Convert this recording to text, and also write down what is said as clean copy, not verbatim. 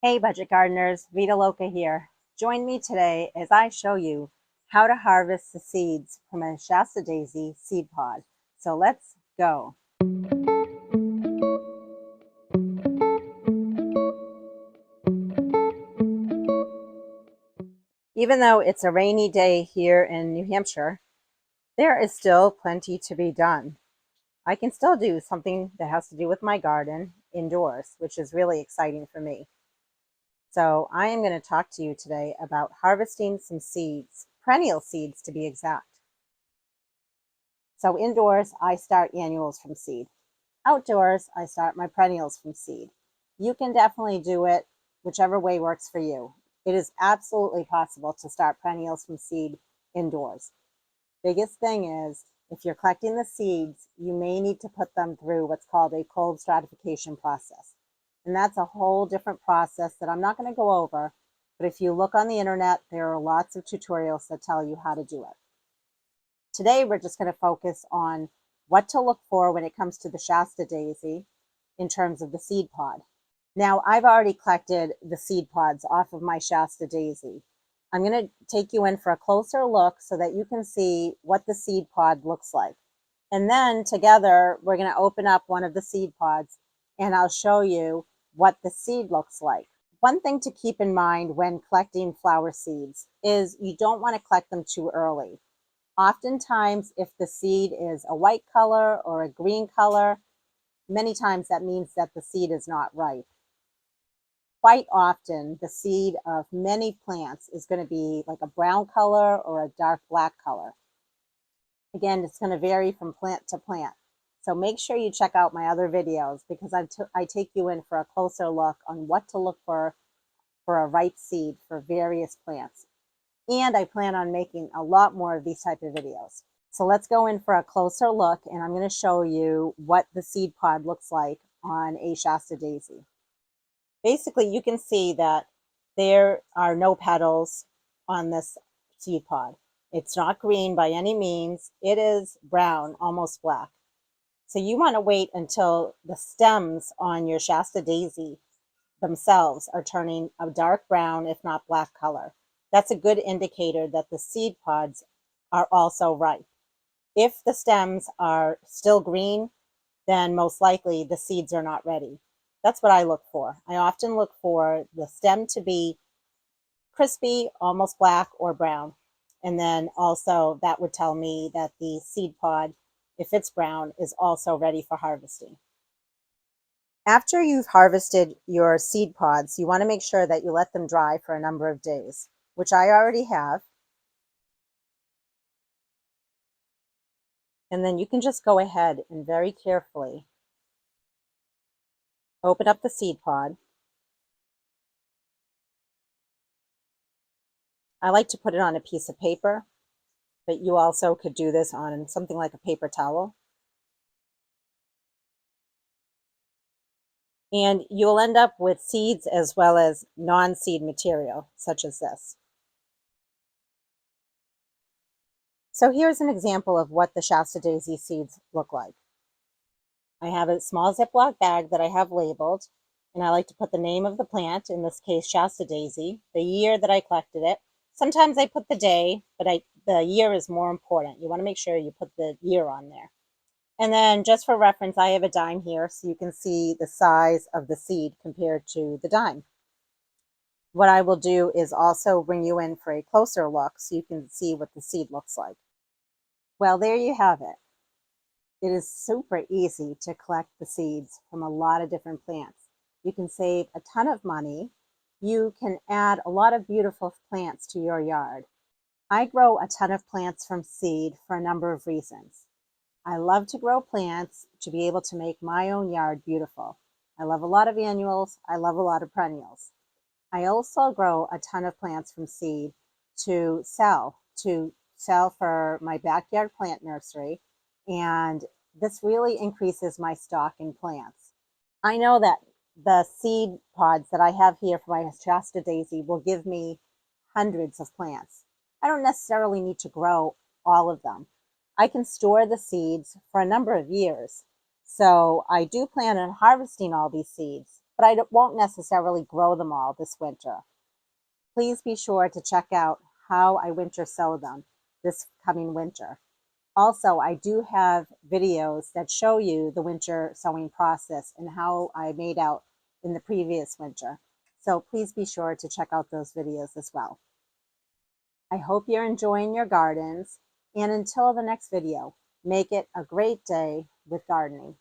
Hey budget gardeners, Vita Loca here. Join me today as I show you how to harvest the seeds from a Shasta Daisy seed pod. So let's go. Even though it's a rainy day here in New Hampshire, there is still plenty to be done. I can still do something that has to do with my garden indoors, which is really exciting for me. So I am going to talk to you today about harvesting some seeds, perennial seeds to be exact. So indoors, I start annuals from seed. Outdoors, I start my perennials from seed. You can definitely do it whichever way works for you. It is absolutely possible to start perennials from seed indoors. Biggest thing is, if you're collecting the seeds, you may need to put them through what's called a cold stratification process. And that's a whole different process that I'm not going to go over, but if you look on the internet, there are lots of tutorials that tell you how to do it. Today, we're just going to focus on what to look for when it comes to the Shasta Daisy in terms of the seed pod. Now, I've already collected the seed pods off of my Shasta Daisy. I'm going to take you in for a closer look so that you can see what the seed pod looks like. And then together, we're going to open up one of the seed pods and I'll show you what the seed looks like. One thing to keep in mind when collecting flower seeds is you don't want to collect them too early. Oftentimes, if the seed is a white color or a green color, many times that means that the seed is not ripe. Quite often, the seed of many plants is going to be like a brown color or a dark black color. Again, it's going to vary from plant to plant. So make sure you check out my other videos because I take you in for a closer look on what to look for a ripe seed for various plants. And I plan on making a lot more of these type of videos. So let's go in for a closer look and I'm going to show you what the seed pod looks like on a Shasta Daisy. Basically, you can see that there are no petals on this seed pod. It's not green by any means. It is brown, almost black. So you want to wait until the stems on your Shasta Daisy themselves are turning a dark brown, if not black color. That's a good indicator that the seed pods are also ripe. If the stems are still green, then most likely the seeds are not ready. That's what I look for. I often look for the stem to be crispy, almost black or brown. And then also that would tell me that the seed pod, if it's brown, is also ready for harvesting. After you've harvested your seed pods, you want to make sure that you let them dry for a number of days, which I already have. And then you can just go ahead and very carefully open up the seed pod. I like to put it on a piece of paper, but you also could do this on something like a paper towel. And you'll end up with seeds as well as non-seed material, such as this. So here's an example of what the Shasta Daisy seeds look like. I have a small Ziploc bag that I have labeled, and I like to put the name of the plant, in this case Shasta Daisy, the year that I collected it. Sometimes I put the day, but the year is more important. You want to make sure you put the year on there. And then just for reference, I have a dime here so you can see the size of the seed compared to the dime. What I will do is also bring you in for a closer look so you can see what the seed looks like. Well, there you have it. It is super easy to collect the seeds from a lot of different plants. You can save a ton of money. You can add a lot of beautiful plants to your yard. I grow a ton of plants from seed for a number of reasons. I love to grow plants to be able to make my own yard beautiful. I love a lot of annuals. I love a lot of perennials. I also grow a ton of plants from seed to sell for my backyard plant nursery. And this really increases my stock in plants. I know that the seed pods that I have here for my Shasta Daisy will give me hundreds of plants. I don't necessarily need to grow all of them. I can store the seeds for a number of years. So I do plan on harvesting all these seeds, but I won't necessarily grow them all this winter. Please be sure to check out how I winter sow them this coming winter. Also, I do have videos that show you the winter sowing process and how I made out in the previous winter. So please be sure to check out those videos as well. I hope you're enjoying your gardens, and until the next video, make it a great day with gardening.